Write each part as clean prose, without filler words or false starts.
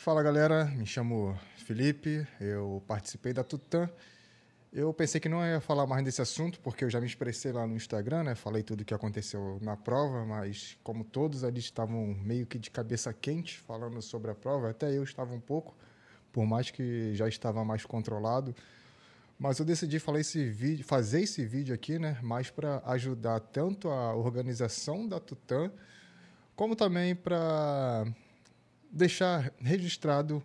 Fala galera, me chamo Felipe, eu participei da Tutã. Eu pensei que não ia falar mais desse assunto, porque eu já me expressei lá no Instagram, né? Falei tudo o que aconteceu na prova, mas como todos ali estavam meio que de cabeça quente falando sobre a prova, até eu estava um pouco, por mais que já estava mais controlado. Mas eu decidi fazer esse vídeo aqui, né? Mais para ajudar tanto a organização da Tutã, como também para deixar registrado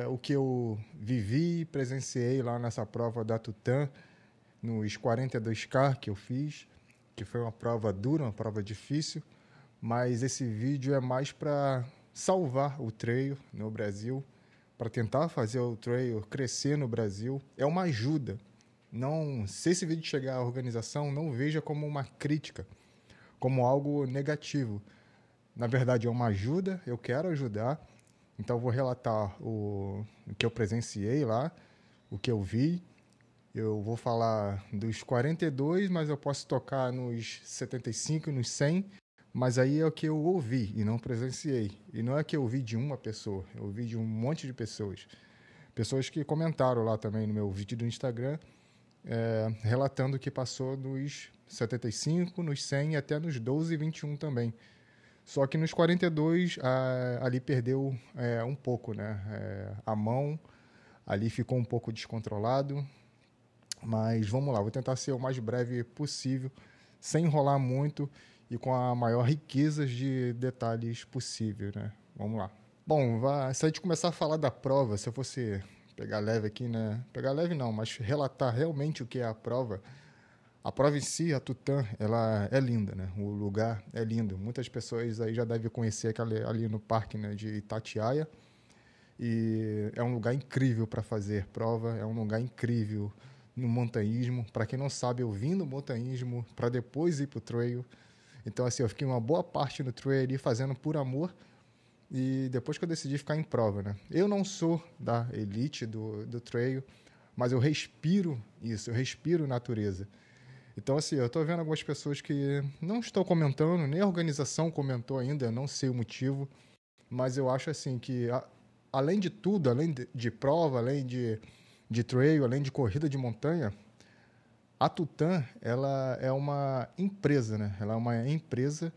o que eu vivi e presenciei lá nessa prova da Tutã, nos 42K que eu fiz, que foi uma prova dura, uma prova difícil, mas esse vídeo é mais para salvar o trail no Brasil, para tentar fazer o trail crescer no Brasil. É uma ajuda. Não, se esse vídeo chegar à organização, não veja como uma crítica, como algo negativo. Na verdade, é uma ajuda, eu quero ajudar. Então, eu vou relatar o que eu presenciei lá, o que eu vi. Eu vou falar dos 42, mas eu posso tocar nos 75 e nos 100. Mas aí é o que eu ouvi e não presenciei. E não é que eu ouvi de uma pessoa, eu ouvi de um monte de pessoas. Pessoas que comentaram lá também no meu vídeo do Instagram, relatando que passou nos 75, nos 100 e até nos 12 e 21 também. Só que nos 42 ali perdeu um pouco, né? A mão ali ficou um pouco descontrolado. Mas vamos lá, vou tentar ser o mais breve possível, sem enrolar muito e com a maior riqueza de detalhes possível, né? Vamos lá. Bom, se a gente começar a falar da prova, se eu fosse pegar leve aqui, né? Pegar leve não, mas relatar realmente o que é a prova em si, a Tutã, ela é linda, né? O lugar é lindo. Muitas pessoas aí já devem conhecer ali no parque, né, de Itatiaia. E é um lugar incrível para fazer prova, é um lugar incrível no montanhismo. Para quem não sabe, eu vim no montanhismo para depois ir para o trail. Então, assim, eu fiquei uma boa parte no trail ali fazendo por amor. E depois que eu decidi ficar em prova, né? Eu não sou da elite do trail, mas eu respiro isso, eu respiro natureza. Então, assim, eu estou vendo algumas pessoas que não estão comentando, nem a organização comentou ainda, não sei o motivo, mas eu acho assim que, além de tudo, além de prova, além de trail, além de corrida de montanha, a Tutã, ela é uma empresa, né? Ela é uma empresa.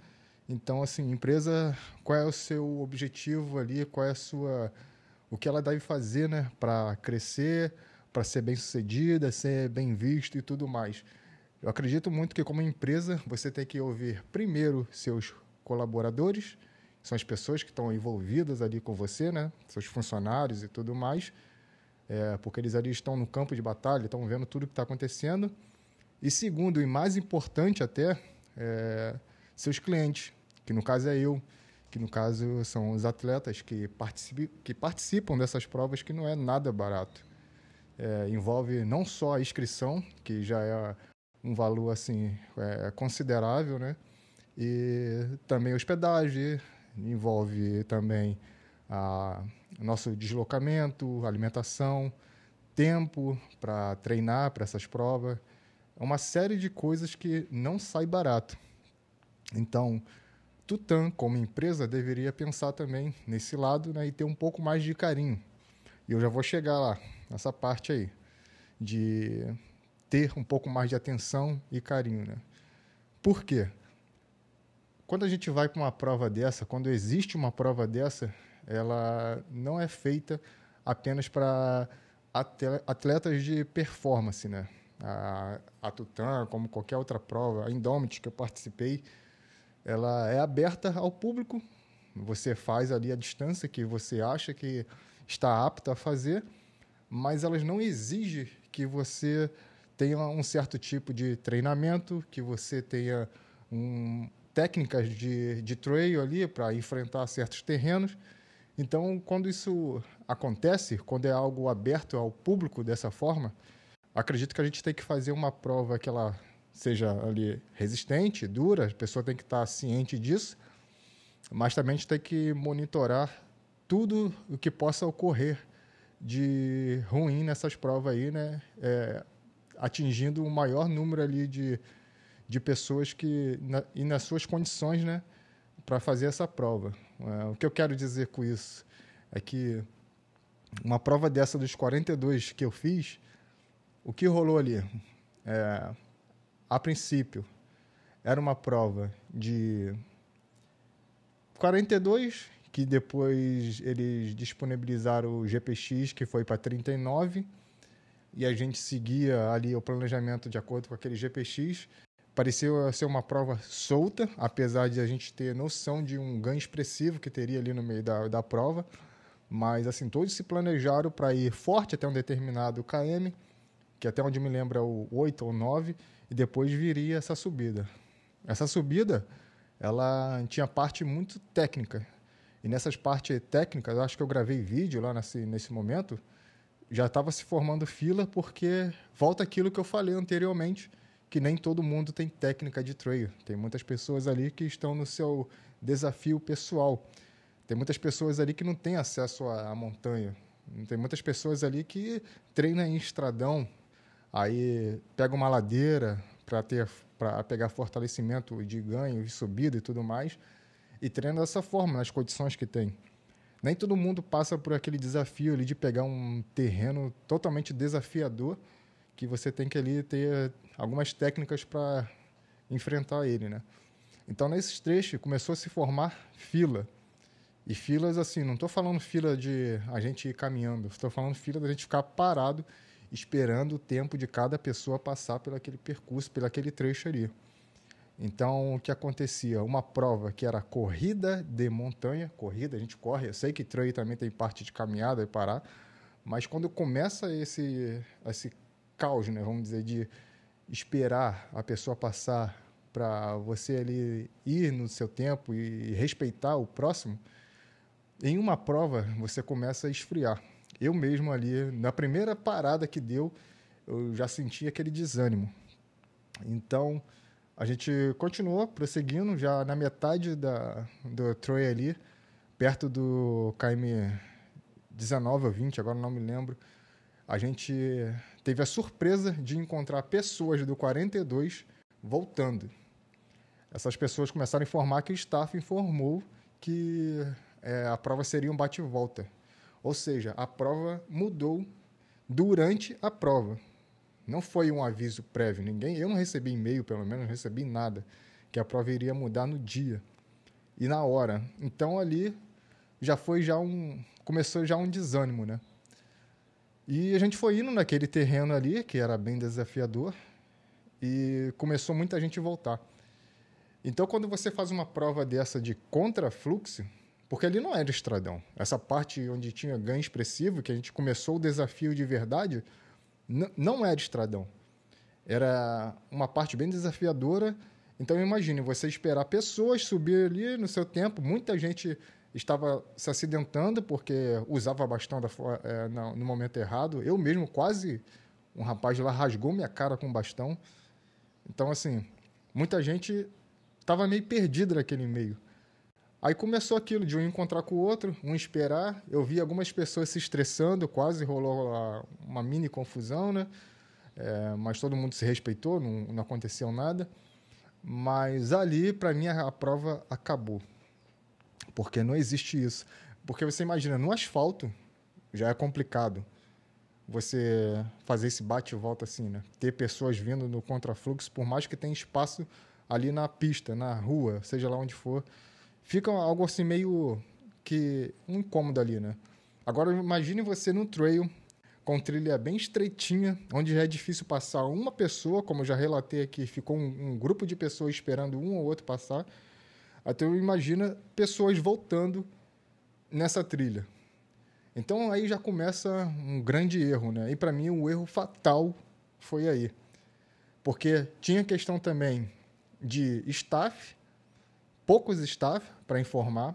Então, assim, empresa, qual é o seu objetivo ali, qual é a sua, o que ela deve fazer, né, para crescer, para ser bem sucedida, ser bem visto e tudo mais. Eu acredito muito que, como empresa, você tem que ouvir primeiro seus colaboradores, são as pessoas que estão envolvidas ali com você, né? Seus funcionários e tudo mais, porque eles ali estão no campo de batalha, estão vendo tudo que está acontecendo. E segundo, e mais importante até, seus clientes, que no caso é eu, que no caso são os atletas que participam dessas provas, que não é nada barato. Envolve não só a inscrição, que já é um valor assim considerável, né? E também hospedagem, envolve também a nosso deslocamento, alimentação, tempo para treinar para essas provas. É uma série de coisas que não sai barato. Então, Tutã, como empresa, deveria pensar também nesse lado, né, e ter um pouco mais de carinho. E eu já vou chegar lá, nessa parte aí, de ter um pouco mais de atenção e carinho, né? Por quê? Quando a gente vai para uma prova dessa, quando existe uma prova dessa, ela não é feita apenas para atletas de performance, né? A Tutã, como qualquer outra prova, a Indomit que eu participei, ela é aberta ao público. Você faz ali a distância que você acha que está apto a fazer, mas elas não exigem que você tenha um certo tipo de treinamento, que você tenha técnicas de trail ali para enfrentar certos terrenos. Então, quando isso acontece, quando é algo aberto ao público dessa forma, acredito que a gente tem que fazer uma prova que ela seja ali resistente, dura, a pessoa tem que estar ciente disso, mas também a gente tem que monitorar tudo o que possa ocorrer de ruim nessas provas aí, né? Atingindo o maior número ali de pessoas e nas suas condições, né, para fazer essa prova. O que eu quero dizer com isso? é que uma prova dessa dos 42 que eu fiz, o que rolou ali? A princípio, era uma prova de 42, que depois eles disponibilizaram o GPX, que foi para 39, e a gente seguia ali o planejamento de acordo com aquele GPX. Pareceu ser uma prova solta, apesar de a gente ter noção de um ganho expressivo que teria ali no meio da prova. Mas, assim, todos se planejaram para ir forte até um determinado km, que até onde me lembro é o 8 ou 9, e depois viria essa subida. Essa subida, ela tinha parte muito técnica. E nessas partes técnicas, eu acho que eu gravei vídeo lá nesse momento, já estava se formando fila, porque volta aquilo que eu falei anteriormente, que nem todo mundo tem técnica de trail. Tem muitas pessoas ali que estão no seu desafio pessoal. Tem muitas pessoas ali que não têm acesso à montanha. Tem muitas pessoas ali que treinam em estradão, aí pega uma ladeira para pegar fortalecimento de ganho, de subida e tudo mais, e treina dessa forma, nas condições que tem. Nem todo mundo passa por aquele desafio ali de pegar um terreno totalmente desafiador, que você tem que ali ter algumas técnicas para enfrentar ele, né? Então, nesses trechos, começou a se formar fila. E filas, assim, não estou falando fila de a gente ir caminhando, estou falando fila da gente ficar parado, esperando o tempo de cada pessoa passar por aquele percurso, por aquele trecho ali. Então, o que acontecia? Uma prova que era corrida de montanha, corrida, a gente corre, eu sei que trail também tem parte de caminhada e parar, mas quando começa esse caos, né, vamos dizer, de esperar a pessoa passar para você ali ir no seu tempo e respeitar o próximo, em uma prova você começa a esfriar. Eu mesmo ali, na primeira parada que deu, eu já senti aquele desânimo. Então, a gente continuou prosseguindo, já na metade do trail ali, perto do km 19 ou 20, agora não me lembro, a gente teve a surpresa de encontrar pessoas do 42 voltando. Essas pessoas começaram a informar que o staff informou que a prova seria um bate-volta. Ou seja, a prova mudou durante a prova. Não foi um aviso prévio. Eu não recebi e-mail, pelo menos, não recebi nada, que a prova iria mudar no dia e na hora. Então, ali começou já um desânimo, né? E a gente foi indo naquele terreno ali, que era bem desafiador, e começou muita gente a voltar. Então, quando você faz uma prova dessa de contrafluxo, porque ali não era estradão, essa parte onde tinha ganho expressivo, que a gente começou o desafio de verdade, não era estradão. Era uma parte bem desafiadora. Então, imagine, você esperar pessoas subir ali no seu tempo. Muita gente estava se acidentando porque usava bastão no momento errado. Eu mesmo, um rapaz lá rasgou minha cara com bastão. Então, assim, muita gente estava meio perdida naquele meio. Aí começou aquilo de um encontrar com o outro, um esperar. Eu vi algumas pessoas se estressando, quase rolou uma mini confusão, né? Mas todo mundo se respeitou, não aconteceu nada. Mas ali, para mim, a prova acabou. Porque não existe isso. Porque você imagina, no asfalto já é complicado você fazer esse bate e volta assim, né? Ter pessoas vindo no contrafluxo, por mais que tenha espaço ali na pista, na rua, seja lá onde for, fica algo assim meio que um incômodo ali, né? Agora imagine você num trail com trilha bem estreitinha, onde já é difícil passar uma pessoa, como eu já relatei aqui, ficou um grupo de pessoas esperando um ou outro passar. Até imagina pessoas voltando nessa trilha. Então aí já começa um grande erro, né? E para mim o erro fatal foi aí. Porque tinha questão também de staff, poucos staff para informar.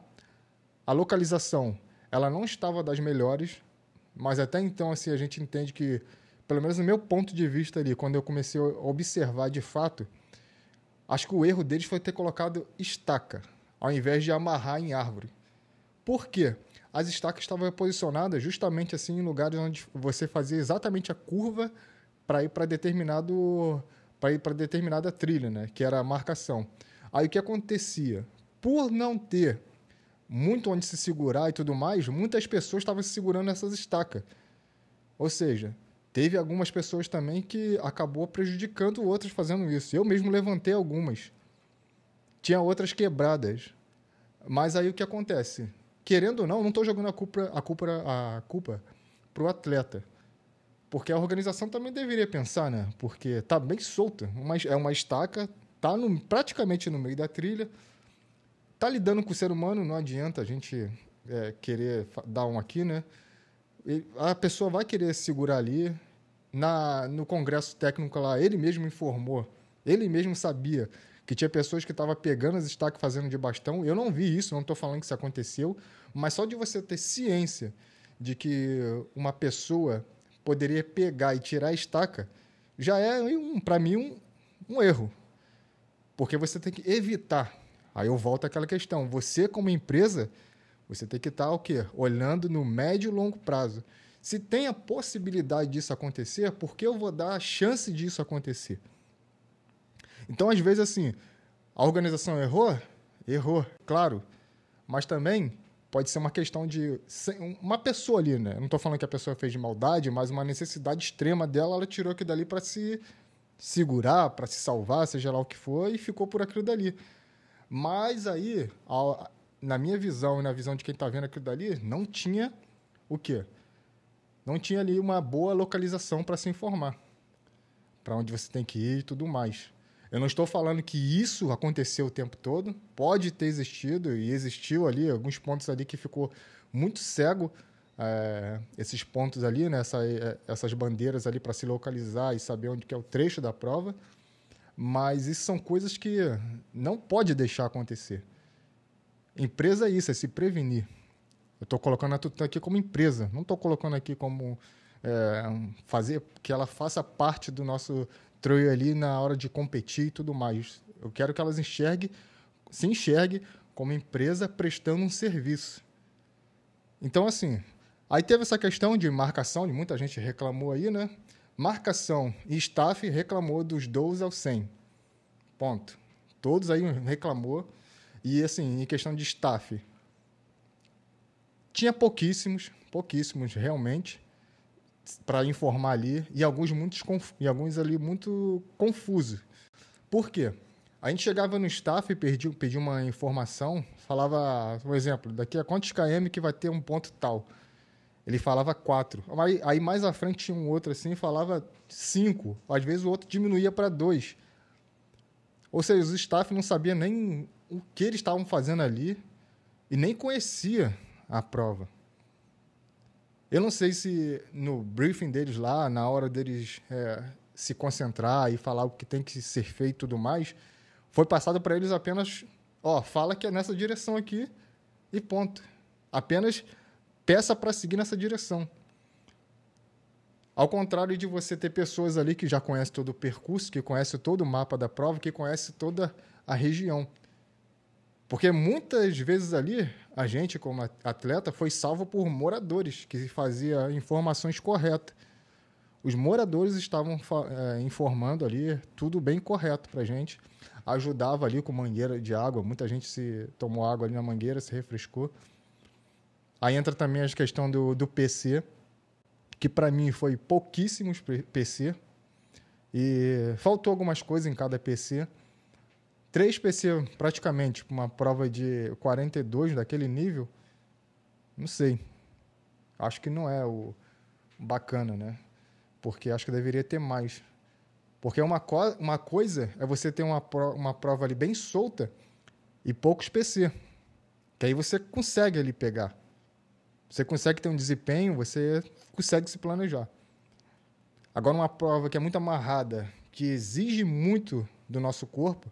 A localização, ela não estava das melhores, mas até então assim, a gente entende que, pelo menos no meu ponto de vista ali, quando eu comecei a observar de fato, acho que o erro deles foi ter colocado estaca, ao invés de amarrar em árvore. Por quê? As estacas estavam posicionadas justamente assim em lugares onde você fazia exatamente a curva para ir para determinada trilha, né? Que era a marcação. Aí o que acontecia? Por não ter muito onde se segurar e tudo mais, muitas pessoas estavam se segurando nessas estacas. Ou seja, teve algumas pessoas também que acabou prejudicando outras fazendo isso. Eu mesmo levantei algumas. Tinha outras quebradas. Mas aí o que acontece? Querendo ou não, não estou jogando a culpa pro atleta. Porque a organização também deveria pensar, né? Porque tá bem solta. É uma estaca, tá praticamente no meio da trilha, tá lidando com o ser humano, não adianta a gente querer dar um aqui, né? A pessoa vai querer segurar ali. No congresso técnico lá, ele mesmo informou, ele mesmo sabia que tinha pessoas que estavam pegando as estacas fazendo de bastão. Eu não vi isso, não estou falando que isso aconteceu, mas só de você ter ciência de que uma pessoa poderia pegar e tirar a estaca, já é, para mim, um erro. Porque você tem que evitar. Aí eu volto àquela questão. Você, como empresa, você tem que estar o quê? Olhando no médio e longo prazo. Se tem a possibilidade disso acontecer, por que eu vou dar a chance disso acontecer? Então, às vezes, assim, a organização errou? Errou, claro. Mas também pode ser uma questão de uma pessoa ali, né? Eu não estou falando que a pessoa fez de maldade, mas uma necessidade extrema dela, ela tirou aquilo dali para se segurar, para se salvar, seja lá o que for, e ficou por aquilo dali. Mas aí, na minha visão e na visão de quem está vendo aquilo dali, não tinha o quê? Não tinha ali uma boa localização para se informar, para onde você tem que ir e tudo mais. Eu não estou falando que isso aconteceu o tempo todo, pode ter existido e existiu ali, alguns pontos ali que ficou muito cego, esses pontos ali, né, essas bandeiras ali para se localizar e saber onde que é o trecho da prova, mas isso são coisas que não pode deixar acontecer. Empresa é isso, é se prevenir. Eu estou colocando a Tutã aqui como empresa, não estou colocando aqui como fazer que ela faça parte do nosso trail ali na hora de competir e tudo mais. Eu quero que elas se enxergue como empresa prestando um serviço. Então, assim, aí teve essa questão de marcação, de muita gente reclamou aí, né? Marcação e staff reclamou dos 12 aos 100. Ponto. Todos aí reclamou. E, assim, em questão de staff, tinha pouquíssimos realmente, para informar ali, e alguns ali muito confusos. Por quê? A gente chegava no staff e pedia uma informação, falava, por exemplo, daqui a quantos km que vai ter um ponto tal? Ele falava 4. Aí mais à frente tinha um outro assim, falava 5. Às vezes o outro diminuía para 2. Ou seja, os staff não sabiam nem o que eles estavam fazendo ali e nem conhecia a prova. Eu não sei se no briefing deles lá, na hora deles se concentrar e falar o que tem que ser feito e tudo mais, foi passado para eles apenas, fala que é nessa direção aqui e ponto. Apenas peça para seguir nessa direção. Ao contrário de você ter pessoas ali que já conhecem todo o percurso, que conhecem todo o mapa da prova, que conhecem toda a região. Porque muitas vezes ali, a gente, como atleta, foi salvo por moradores que faziam informações corretas. Os moradores estavam informando ali tudo bem correto para a gente. Ajudava ali com mangueira de água. Muita gente tomou água ali na mangueira, se refrescou. Aí entra também a questão do PC, que para mim foi pouquíssimos PC. E faltou algumas coisas em cada PC. 3 PC praticamente, uma prova de 42 daquele nível, não sei. Acho que não é o bacana, né? Porque acho que deveria ter mais. Porque uma coisa é você ter uma prova ali bem solta e poucos PC. Que aí você consegue ali pegar. Você consegue ter um desempenho, você consegue se planejar. Agora, uma prova que é muito amarrada, que exige muito do nosso corpo,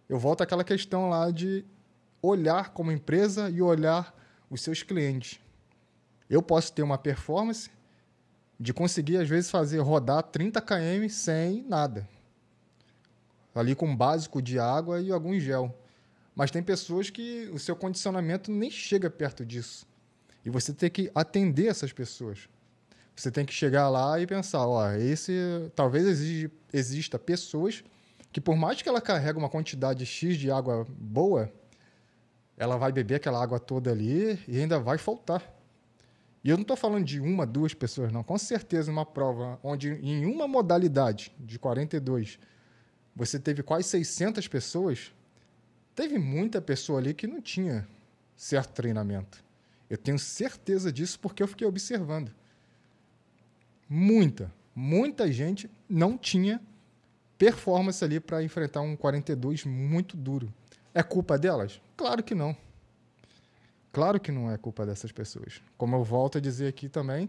eu volto àquela questão lá de olhar como empresa e olhar os seus clientes. Eu posso ter uma performance de conseguir, às vezes, rodar 30 km sem nada. Ali com um básico de água e algum gel. Mas tem pessoas que o seu condicionamento nem chega perto disso. E você tem que atender essas pessoas. Você tem que chegar lá e pensar, talvez exista pessoas que, por mais que ela carregue uma quantidade X de água boa, ela vai beber aquela água toda ali e ainda vai faltar. E eu não estou falando de uma, duas pessoas, não. Com certeza, uma prova onde em uma modalidade de 42 você teve quase 600 pessoas, teve muita pessoa ali que não tinha certo treinamento. Eu tenho certeza disso porque eu fiquei observando. Muita gente não tinha performance ali para enfrentar um 42 muito duro. É culpa delas? Claro que não. Claro que não é culpa dessas pessoas. Como eu volto a dizer aqui também,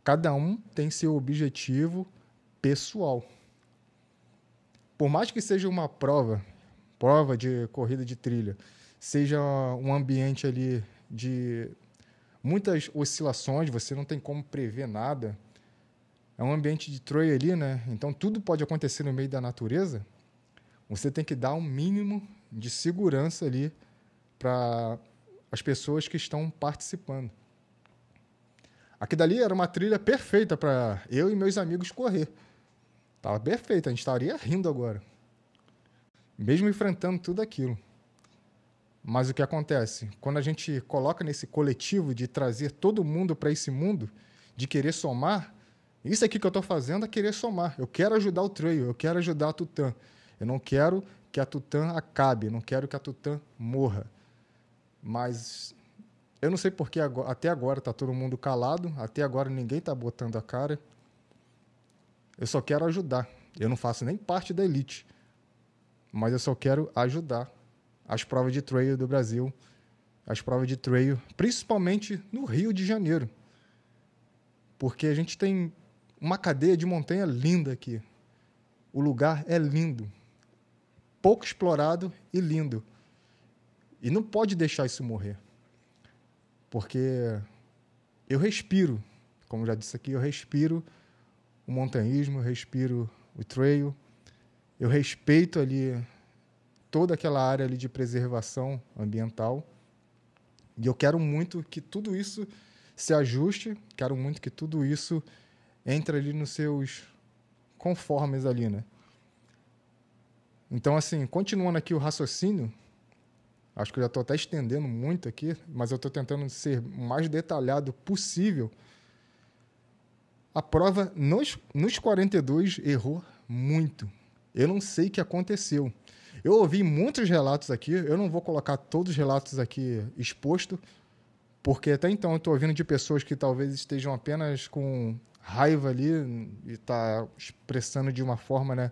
cada um tem seu objetivo pessoal. Por mais que seja uma prova de corrida de trilha, seja um ambiente ali de muitas oscilações, você não tem como prever nada. É um ambiente de trail ali, né? Então tudo pode acontecer no meio da natureza. Você tem que dar um mínimo de segurança ali para as pessoas que estão participando. Aqui dali era uma trilha perfeita para eu e meus amigos correr. Estava perfeita, a gente estaria rindo agora. Mesmo enfrentando tudo aquilo. Mas o que acontece? Quando a gente coloca nesse coletivo de trazer todo mundo para esse mundo, de querer somar, isso aqui que eu estou fazendo é querer somar. Eu quero ajudar o trail, eu quero ajudar a Tutã. Eu não quero que a Tutã acabe, eu não quero que a Tutã morra. Mas eu não sei porque até agora está todo mundo calado, até agora ninguém está botando a cara. Eu só quero ajudar. Eu não faço nem parte da elite, mas eu só quero ajudar as provas de trail do Brasil, as provas de trail, principalmente no Rio de Janeiro. Porque a gente tem uma cadeia de montanha linda aqui. O lugar é lindo, pouco explorado e lindo. E não pode deixar isso morrer. Porque eu respiro, como já disse aqui, eu respiro o montanhismo, eu respiro o trail, eu respeito ali toda aquela área ali de preservação ambiental. E eu quero muito que tudo isso se ajuste, quero muito que tudo isso entre ali nos seus conformes ali, né? Então, assim, continuando aqui o raciocínio, acho que eu já estou até estendendo muito aqui, mas eu estou tentando ser o mais detalhado possível. A prova nos 42 errou muito. Eu não sei o que aconteceu. Eu ouvi muitos relatos aqui, eu não vou colocar todos os relatos aqui expostos, porque até então eu estou ouvindo de pessoas que talvez estejam apenas com raiva ali e tá expressando de uma forma, né,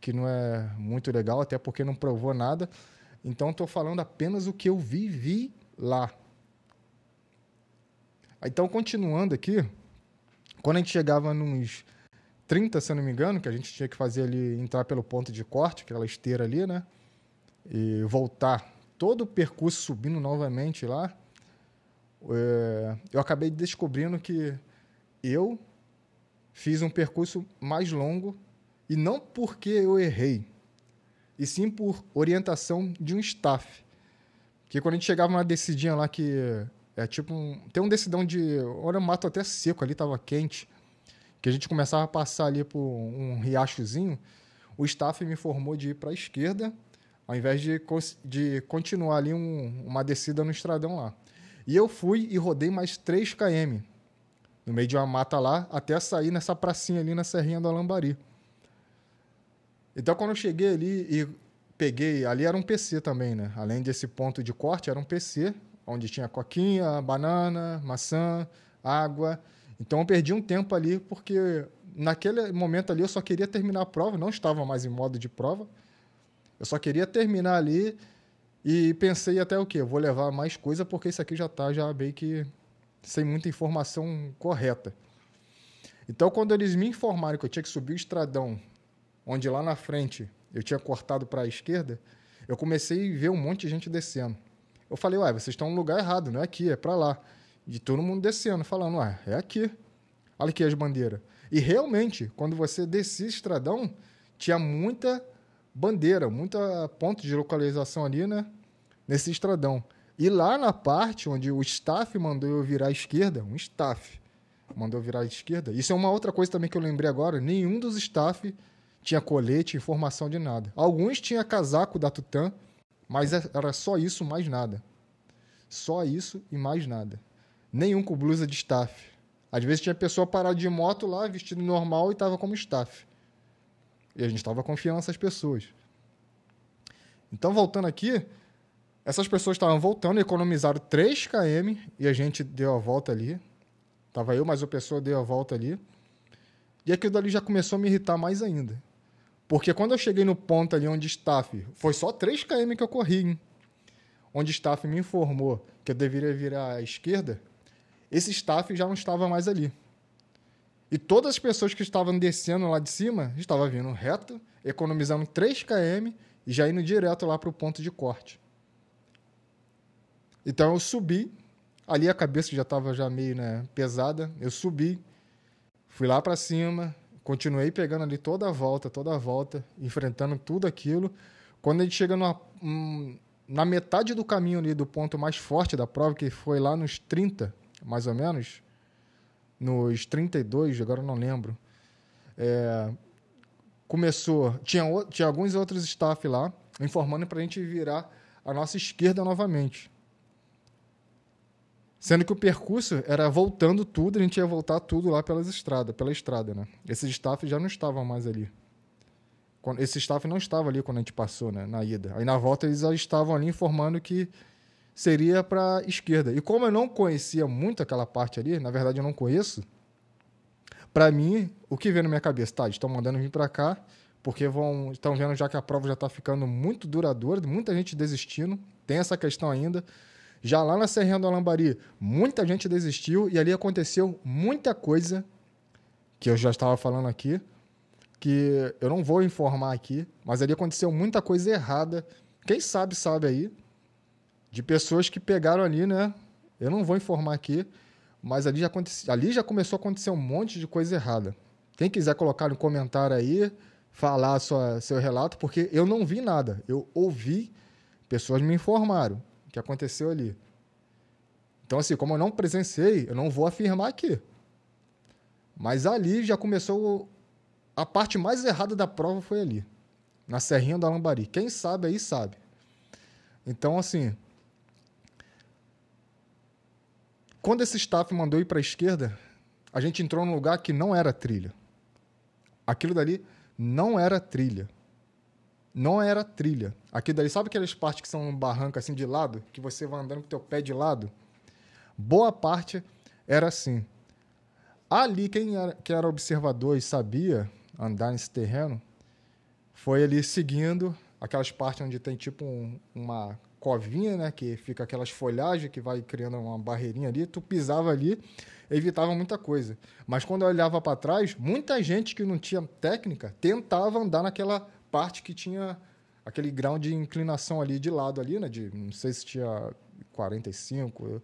que não é muito legal, até porque não provou nada. Então estou falando apenas o que eu vivi lá. Então, continuando aqui, quando a gente chegava nos 30, se eu não me engano, que a gente tinha que fazer ali, entrar pelo ponto de corte, aquela esteira ali, né? E voltar todo o percurso subindo novamente lá, eu acabei descobrindo que eu fiz um percurso mais longo, e não porque eu errei, e sim por orientação de um staff. Que quando a gente chegava numa descidinha lá que é tipo tem um decidão de... Olha, o mato até seco ali, tava quente, que a gente começava a passar ali por um riachozinho, o staff me informou de ir para a esquerda, ao invés de continuar ali uma descida no estradão lá. E eu fui e rodei mais 3 km, no meio de uma mata lá, até sair nessa pracinha ali na Serrinha do Alambari. Então, quando eu cheguei ali e peguei... Ali era um PC também, né? Além desse ponto de corte, era um PC, onde tinha coquinha, banana, maçã, água. Então, eu perdi um tempo ali, porque naquele momento ali eu só queria terminar a prova, não estava mais em modo de prova. Eu só queria terminar ali e pensei até o quê? Eu vou levar mais coisa, porque isso aqui já está já meio que sem muita informação correta. Então, quando eles me informaram que eu tinha que subir o estradão, onde lá na frente eu tinha cortado para a esquerda, eu comecei a ver um monte de gente descendo. Eu falei, ué, vocês estão no lugar errado, não é aqui, é para lá. E todo mundo descendo, falando, ué, é aqui. Olha aqui as bandeiras. E realmente, quando você descia estradão, tinha muita bandeira, muita ponto de localização ali, né, nesse estradão. E lá na parte onde o staff mandou eu virar à esquerda, um staff mandou eu virar à esquerda, isso é uma outra coisa também que eu lembrei agora, nenhum dos staff tinha colete, informação de nada. Alguns tinham casaco da Tutã, mas era só isso, mais nada. Só isso e mais nada. Nenhum com blusa de staff. Às vezes tinha pessoa parada de moto lá, vestido normal, e estava como staff. E a gente estava confiando nessas pessoas. Então, voltando aqui, essas pessoas estavam voltando, economizaram 3 km e a gente deu a volta ali. Tava eu, mas a pessoa deu a volta ali. E aquilo dali já começou a me irritar mais ainda. Porque quando eu cheguei no ponto ali onde staff... Foi só 3 km que eu corri, hein? Onde staff me informou que eu deveria virar à esquerda, esse staff já não estava mais ali. E todas as pessoas que estavam descendo lá de cima estavam vindo reto, economizando 3 km e já indo direto lá para o ponto de corte. Então eu subi, ali a cabeça já estava já meio, né, pesada, eu subi, fui lá para cima, continuei pegando ali toda a volta, enfrentando tudo aquilo. Quando a gente chega na metade do caminho ali do ponto mais forte da prova, que foi lá nos 30, mais ou menos, nos 32, agora eu não lembro, começou, tinha alguns outros staff lá, informando para a gente virar a nossa esquerda novamente. Sendo que o percurso era voltando tudo, a gente ia voltar tudo lá pela estrada, né? Esses staff já não estavam mais ali. Esse staff não estava ali quando a gente passou, né, na ida. Aí na volta eles já estavam ali informando que seria para a esquerda. E como eu não conhecia muito aquela parte ali, na verdade eu não conheço, para mim, o que veio na minha cabeça? Tá, eles estão mandando vir para cá, porque estão vendo já que a prova já está ficando muito duradoura, muita gente desistindo, tem essa questão ainda. Já lá na Serrinha do Alambari, muita gente desistiu e ali aconteceu muita coisa que eu já estava falando aqui, que eu não vou informar aqui, mas ali aconteceu muita coisa errada. Quem sabe aí, de pessoas que pegaram ali, né? Eu não vou informar aqui, mas ali já começou a acontecer um monte de coisa errada. Quem quiser colocar no comentário aí, falar seu relato, porque eu não vi nada. Eu ouvi, pessoas me informaram o que aconteceu ali. Então, assim, como eu não presenciei, eu não vou afirmar aqui. Mas ali já começou... A parte mais errada da prova foi ali, na Serrinha do Alambari. Quem sabe aí sabe. Então, assim... Quando esse staff mandou ir para a esquerda, a gente entrou num lugar que não era trilha. Aquilo dali não era trilha. Não era trilha. Aquilo dali, sabe aquelas partes que são um barranco assim de lado? Que você vai andando com o teu pé de lado? Boa parte era assim. Ali, quem era observador e sabia andar nesse terreno, foi ali seguindo aquelas partes onde tem tipo uma covinha, né, que fica aquelas folhagens que vai criando uma barreirinha ali, tu pisava ali, evitava muita coisa. Mas quando eu olhava para trás, muita gente que não tinha técnica tentava andar naquela parte que tinha aquele grau de inclinação ali de lado ali, né, de não sei se tinha 45,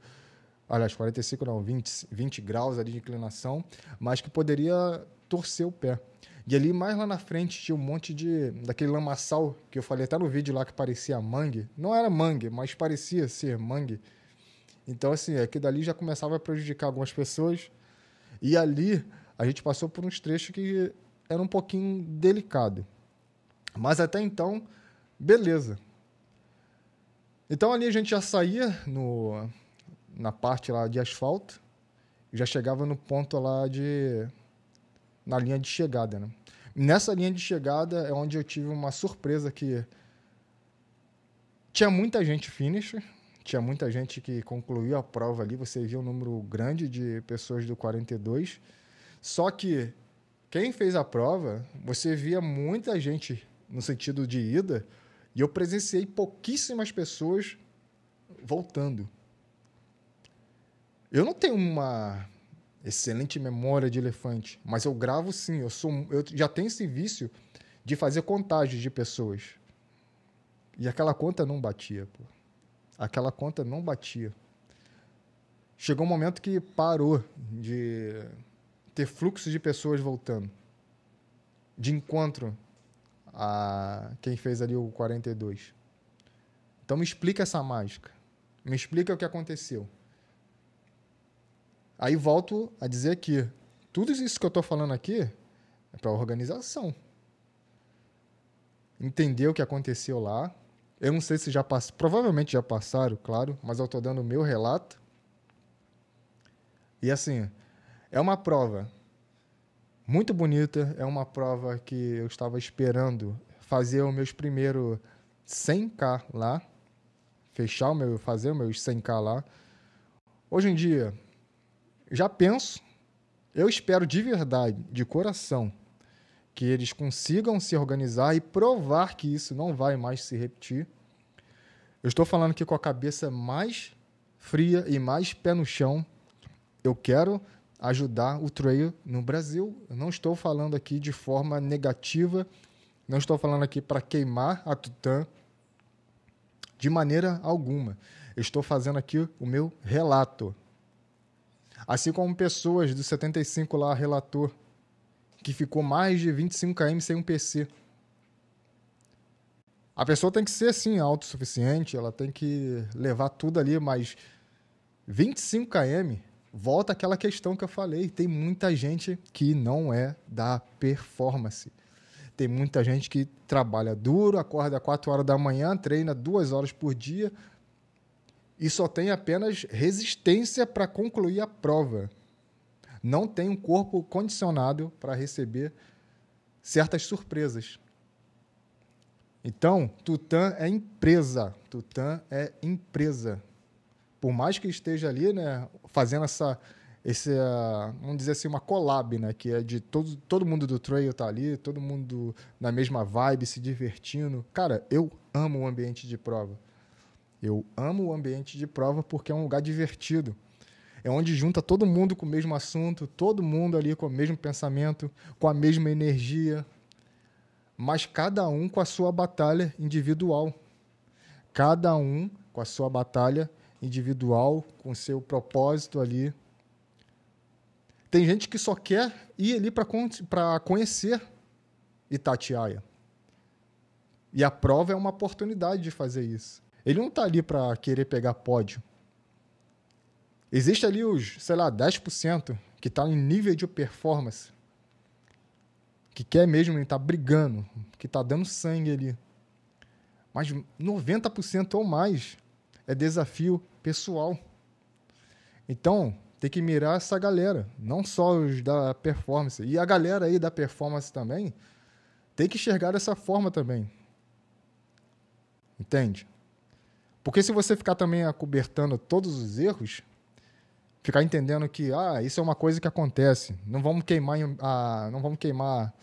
aliás, 45 não, 20 graus ali de inclinação, mas que poderia torcer o pé. E ali mais lá na frente tinha um monte daquele lamaçal que eu falei até no vídeo lá que parecia mangue. Não era mangue, mas parecia ser mangue. Então, assim, aquilo dali já começava a prejudicar algumas pessoas. E ali a gente passou por uns trechos que era um pouquinho delicado. Mas até então, beleza. Então ali a gente já saía na parte lá de asfalto, já chegava no ponto lá na linha de chegada, né? Nessa linha de chegada é onde eu tive uma surpresa que tinha muita gente finisher, tinha muita gente que concluiu a prova ali, você viu um número grande de pessoas do 42, só que quem fez a prova, você via muita gente no sentido de ida, e eu presenciei pouquíssimas pessoas voltando. Eu não tenho uma excelente memória de elefante, mas eu gravo sim. Eu já tenho esse vício de fazer contagem de pessoas. E aquela conta não batia, pô. Aquela conta não batia. Chegou um momento que parou de ter fluxo de pessoas voltando. De encontro a quem fez ali o 42. Então me explica essa mágica. Me explica o que aconteceu. Aí volto a dizer que tudo isso que eu estou falando aqui é para a organização. Entender o que aconteceu lá, Eu não sei se já passaram, provavelmente já passaram, claro, mas eu estou dando o meu relato. E assim, é uma prova muito bonita, é uma prova que eu estava esperando fazer os meus primeiros 100K lá, fazer os meus 100K lá. Hoje em dia, já penso, eu espero de verdade, de coração, que eles consigam se organizar e provar que isso não vai mais se repetir. Eu estou falando aqui com a cabeça mais fria e mais pé no chão. Eu quero ajudar o trail no Brasil. Eu não estou falando aqui de forma negativa, não estou falando aqui para queimar a Tutã de maneira alguma. Eu estou fazendo aqui o meu relato. Assim como pessoas do 75 lá, relator, que ficou mais de 25 km sem um PC. A pessoa tem que ser, assim, autossuficiente, ela tem que levar tudo ali, mas 25 km, volta àquela questão que eu falei, tem muita gente que não é da performance. Tem muita gente que trabalha duro, acorda 4 horas da manhã, treina 2 horas por dia e só tem apenas resistência para concluir a prova. Não tem um corpo condicionado para receber certas surpresas. Então, Tutã é empresa. Tutã é empresa. Por mais que esteja ali, né, fazendo vamos dizer assim, uma collab, né, que é de todo mundo do trail tá ali, todo mundo na mesma vibe, se divertindo. Cara, eu amo o ambiente de prova. Eu amo o ambiente de prova porque é um lugar divertido. É onde junta todo mundo com o mesmo assunto, todo mundo ali com o mesmo pensamento, com a mesma energia, mas cada um com a sua batalha individual. Cada um com a sua batalha individual, com o seu propósito ali. Tem gente que só quer ir ali para conhecer Itatiaia. E a prova é uma oportunidade de fazer isso. Ele não está ali para querer pegar pódio. Existe ali os, 10% que está em nível de performance, que quer mesmo estar brigando, que está dando sangue ali. Mas 90% ou mais é desafio pessoal. Então, tem que mirar essa galera, não só os da performance. E a galera aí da performance também tem que enxergar dessa forma também. Entende? Porque se você ficar também acobertando todos os erros, ficar entendendo que isso é uma coisa que acontece, não vamos queimar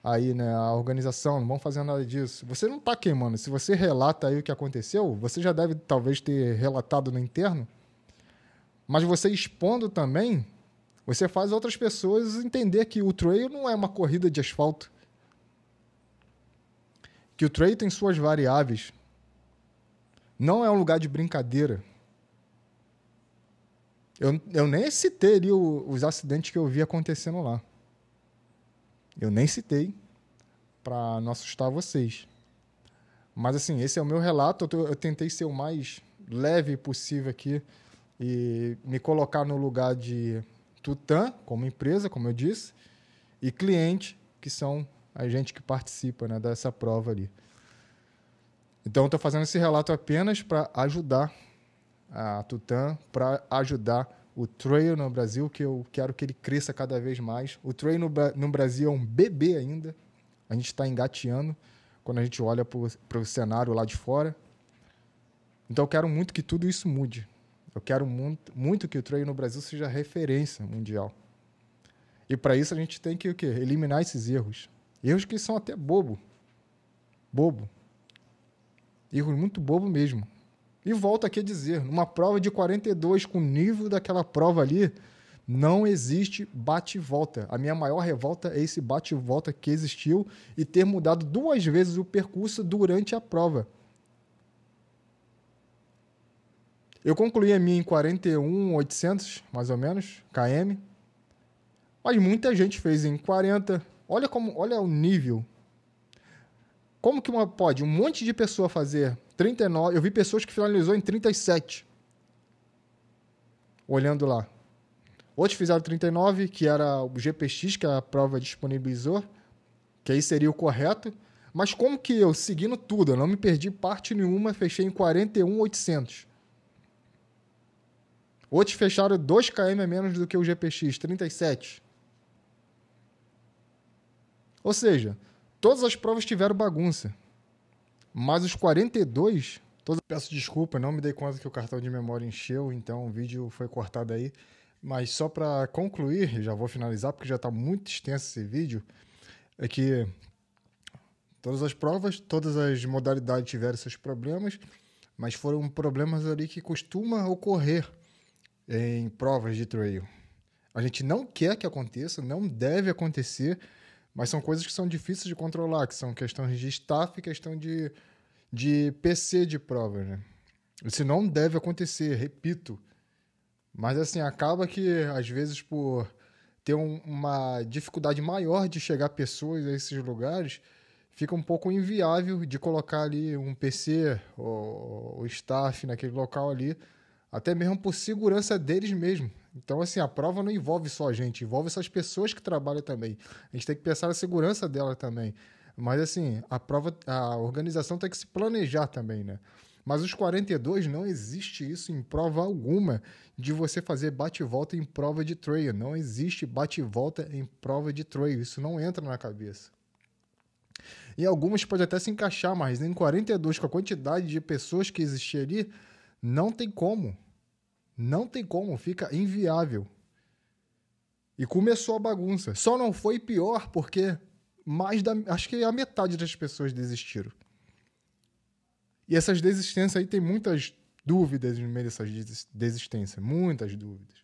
aí, né, a organização, não vamos fazer nada disso. Você não está queimando. Se você relata aí o que aconteceu, você já deve talvez ter relatado no interno, mas você expondo também, você faz outras pessoas entender que o trail não é uma corrida de asfalto, que o trail tem suas variáveis, não é um lugar de brincadeira. Eu nem citei ali os acidentes que eu vi acontecendo lá. Eu nem citei para não assustar vocês. Mas assim, esse é o meu relato. Eu tentei ser o mais leve possível aqui e me colocar no lugar de Tutã, como empresa, como eu disse, e cliente, que são a gente que participa, né, dessa prova ali. Então, eu estou fazendo esse relato apenas para ajudar a Tutã, para ajudar o trail no Brasil, que eu quero que ele cresça cada vez mais. O trail no Brasil é um bebê ainda. A gente está engateando quando a gente olha para o cenário lá de fora. Então, eu quero muito que tudo isso mude. Eu quero muito que o trail no Brasil seja referência mundial. E para isso a gente tem que o quê? Eliminar esses erros. Erros que são até bobo. Erros muito bobo mesmo. E volto aqui a dizer, numa prova de 42, com o nível daquela prova ali, não existe bate e volta. A minha maior revolta é esse bate e volta que existiu e ter mudado 2 vezes o percurso durante a prova. Eu concluí a minha em 41.800, mais ou menos, km. Mas muita gente fez em 40. Olha o nível. Como que pode um monte de pessoa fazer 39? Eu vi pessoas que finalizou em 37. Olhando lá. Outros fizeram 39, que era o GPX, que a prova disponibilizou, que aí seria o correto. Mas como que eu, seguindo tudo, eu não me perdi parte nenhuma, fechei em 41.800. Outros fecharam 2 km a menos do que o GPX, 37. Ou seja, todas as provas tiveram bagunça. Mas os 42, peço desculpa, não me dei conta que o cartão de memória encheu, então o vídeo foi cortado aí. Mas só para concluir, já vou finalizar porque já está muito extenso esse vídeo, é que todas as provas, todas as modalidades tiveram seus problemas, mas foram problemas ali que costuma ocorrer em provas de trail. A gente não quer que aconteça, não deve acontecer, mas são coisas que são difíceis de controlar, que são questões de staff e questão de PC de prova, né? Isso não deve acontecer, repito. Mas assim, acaba que, às vezes, por ter uma dificuldade maior de chegar pessoas a esses lugares, fica um pouco inviável de colocar ali um PC ou o staff naquele local ali, até mesmo por segurança deles mesmo. Então, assim, a prova não envolve só a gente, envolve essas pessoas que trabalham também. A gente tem que pensar na segurança dela também. Mas, assim, a organização tem que se planejar também, né? Mas os 42 não existe isso em prova alguma de você fazer bate-volta em prova de trail. Não existe bate-volta em prova de trail. Isso não entra na cabeça. Em algumas pode até se encaixar, mas em 42, com a quantidade de pessoas que existia ali, não tem como. Não tem como, fica inviável. E começou a bagunça. Só não foi pior porque acho que a metade das pessoas desistiram. E essas desistências aí tem muitas dúvidas no meio dessas desistências, muitas dúvidas.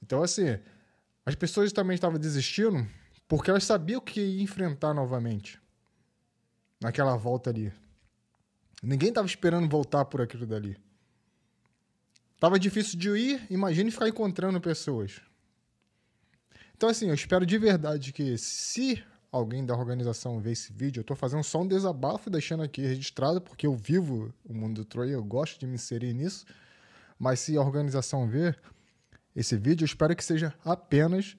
Então, assim, as pessoas também estavam desistindo porque elas sabiam o que ia enfrentar novamente naquela volta ali. Ninguém estava esperando voltar por aquilo dali. Tava difícil de ir, imagine ficar encontrando pessoas. Então, assim, eu espero de verdade que se alguém da organização ver esse vídeo, eu tô fazendo só um desabafo, deixando aqui registrado, porque eu vivo o mundo do trail, eu gosto de me inserir nisso, mas se a organização ver esse vídeo, eu espero que seja apenas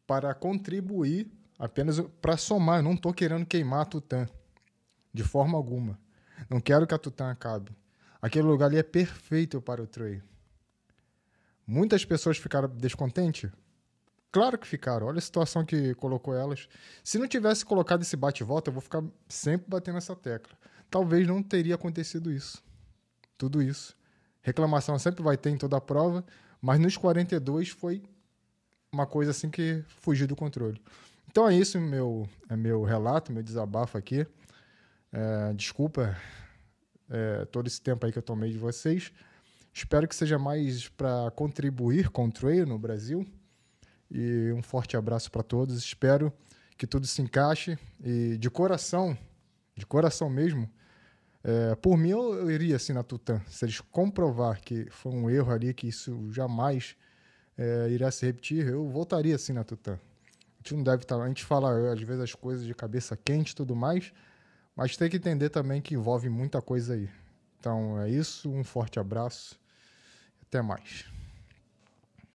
para contribuir, apenas para somar. Eu não tô querendo queimar a Tutã, de forma alguma. Não quero que a Tutã acabe. Aquele lugar ali é perfeito para o trail. Muitas pessoas ficaram descontentes? Claro que ficaram. Olha a situação que colocou elas. Se não tivesse colocado esse bate-volta, eu vou ficar sempre batendo essa tecla. Talvez não teria acontecido isso. Tudo isso. Reclamação sempre vai ter em toda a prova, mas nos 42 foi uma coisa assim que fugiu do controle. Então é isso, meu relato, meu desabafo aqui. Desculpa todo esse tempo aí que eu tomei de vocês. Espero que seja mais para contribuir com o trail no Brasil. E um forte abraço para todos. Espero que tudo se encaixe. E de coração mesmo, por mim eu iria assim na Tutã. Se eles comprovar que foi um erro ali, que isso jamais irá se repetir, eu voltaria assim na Tutã. A gente não deve estar. A gente fala às vezes as coisas de cabeça quente e tudo mais, mas tem que entender também que envolve muita coisa aí. Então é isso, um forte abraço. Até mais.